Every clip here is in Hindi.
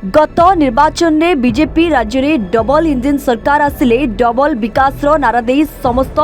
गत निर्वाचन में बीजेपी राज्य में डबल इंजिन सरकार आसिले डबल विकास नारा दे समस्त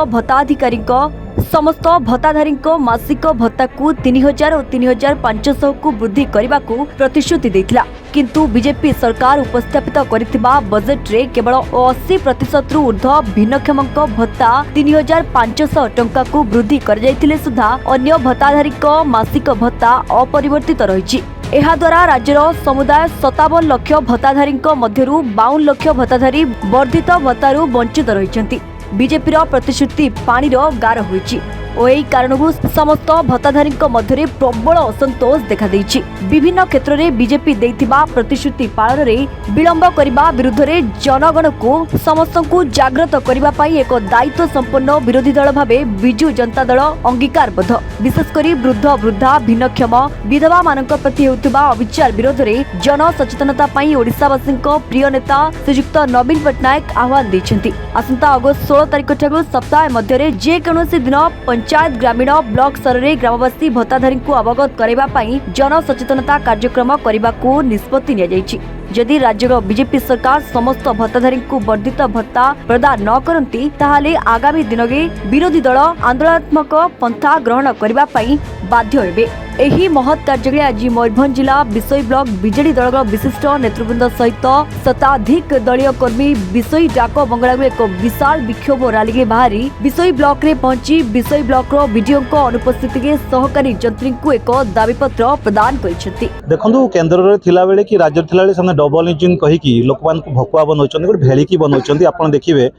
भत्ताधारी मासिक भत्ता को 3000 और 3500 को वृद्धि करने को प्रतिश्रुति देथिला। किंतु बीजेपी सरकार उपस्थापित करथिबा बजेट रे केवल 80% रु ऊर्ध्व भिन्नक्षमक भत्ता 3500 टंका को वृद्धि कर जायतिले सुधा अन्य भत्ताधारी मासिक भत्ता अपरिवर्तित रहिछि। एहा द्वारा राज्यर समुदाय 57 लाख भत्ताधारी मध्यरु 52 लाख भत्ताधारी वर्धित भत्तारु वंचित रहिछन्ति। बीजेपी प्रतिश्रुति पानी गार होइछि और यही कारण समस्त भत्ताधारी मध्य प्रबल असंतोष देखा देइछि। विभिन्न क्षेत्र में बीजेपी देइथिबा प्रतिश्रुति पालन रे विलंब करने विरुद्ध रे जनगण को समस्त को जागृत करने पाई एक दायित्व संपन्न विरोधी दल भावे बिजु जनता दल अंगीकारबद्ध। विशेषकर वृद्ध वृद्धा भिन्नक्षम विधवा मानक प्रति हेउथिबा अविचार विरोध रे जन सचेतनता पाई ओडिशावासी प्रिय नेता श्रीयुक्त नवीन पट्टनायक आह्वान दैछन्ति। आसंता अगस्त 16 तारिख ठारू सप्ताह मध्य जे कौनसी दिन पंचायत ग्रामीण ब्लॉक स्तर में ग्रामवासी भत्ताधारी को अवगत करने जन सचेतनता कार्यक्रम करने को निष्पत्ति निया जायछि। यदि राज्यर बीजेपी सरकार समस्त भत्ताधारी को वर्धित भत्ता प्रदान न करती ताहाले आगामी दिन में विरोधी दल आंदोलनात्मक पंथा ग्रहण करने बाध्य हेबे। एही महत् कार्य आज मयूरभंज जिला बिसोई ब्लॉक बीजेडी दल विशिष्ट नेतृवृंद सहित शताधिक दलीय कर्मी बिसोई डाक बंगला एक विशाल विक्षोभ रैली बाहरी बिसोई ब्लॉक रे पहुंची बिसोई ब्लॉक रो वीडियो अनुपस्थिति के सहकारी जंत्री को एक दाबीपत्र प्रदान करिसेंती। देखंतु केंद्र रे थिला बेले कि राज्य थिला बेले सामने डबल इंजिन कहि कि लोकमान को भकुआ बनौछन गोटे भेलिकी बनौछन। आपण देखिबे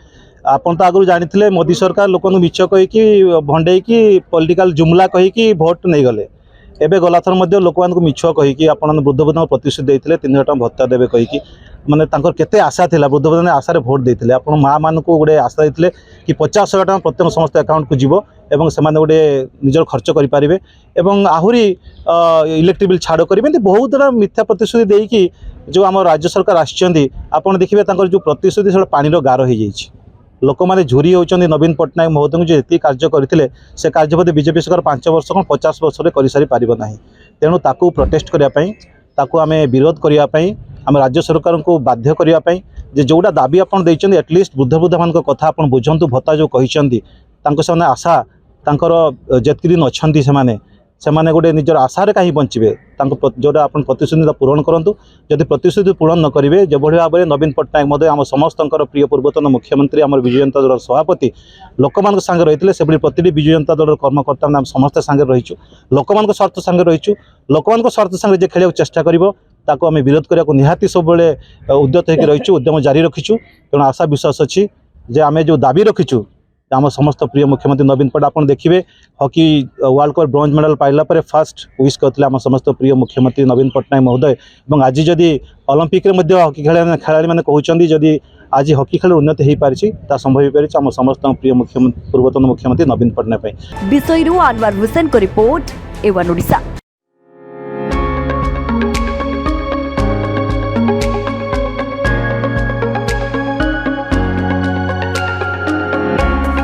आपण तो आगु जानिथिले मोदी सरकार लोकन मिछ कहि कि भंडे कि पॉलिटिकल जुमला कहि कि वोट नै गले। एबे गलाथर मध्य लोक मान को मिछ कहि कि आपण वृद्ध वृद्ध प्रतिश्रुति देथिले 3000 टका भत्ता देबे कहि कि माने तांकर केते आशा थिला वृद्ध वृद्ध आशा रे वोट देथिले। आपण मां मान को गोटे आशा देथिले कि 50,000 टका प्रत्येक समस्त अकाउंट को जीवो एवं से माने गोटे निजर खर्च करि पारिबे एवं आहुरी इलेक्ट्रिक बिल छाड़ करिबे। बहुत बड़ा मिथ्या प्रतिश्रुति देई कि जो हम राज्य सरकार आछियंती आपण देखिबे तांकर जो प्रतिश्रुति से पानी रो गार हो जाइछि। लोक मैंने झुरी होती नवीन पट्टनायक महोदय जो ये कार्य करते से कार्य बोधे बीजेपी सरकार 5 वर्ष कौन 50 वर्ष में कर सारी पारना। तेणु ताकू प्रोटेस्ट करने ताकू आम विरोध करने आम राज्य सरकार को बाध्य करने जोड़ा दाबी आप एटलिस्ट वृद्ध वृद्धा मान कथा आप बुझंतु भत्ता जो कहते से आशा जितकी दिन अच्छा से गोटे निजर आशार कहीं बचे जोटा आप प्रतिश्रुति पूरण करूँ। जदि प्रतिश्रुति पूरण न करेंगे जो भाई भाव में नवीन पट्टनायक महोदय आम समस्त प्रिय पूर्वतन मुख्यमंत्री आम विजु जनता दल सभापति लोक मान संगे रही से प्रति विजु जनता दल कर्मकर्ता आम समस्त सांगे रहीचु लोक मान स्वार्थ सांगे रहीचु। लोक मान स्वार्थ सांगे जे खेल चेष्टा कर विरोध करने को निहाती सब उद्यत होकर रहीचु उद्यम जारी रखीचु। तेणु आशा विश्वास अच्छी जे आम जो दाबी रखीचु आम समस्त प्रिय मुख्यमंत्री नवीन पट्टनायक आप देखिए hockey world cup bronze medal पाइला पर फास्ट विश करते आम समस्त प्रिय मुख्यमंत्री नवीन पट्टनायक महोदय। और आज जदि ओलंपिक हॉकी खेलाड़ी मैंने कहते जदि आज हॉकी खेल उन्नति हो पारी संभव हो पारी आम समस्त प्रिय मुख्यमंत्री पूर्वतन मुख्यमंत्री नवीन पट्टनायक। विषय अनवर हुसैन को रिपोर्ट A1 ओडिशा।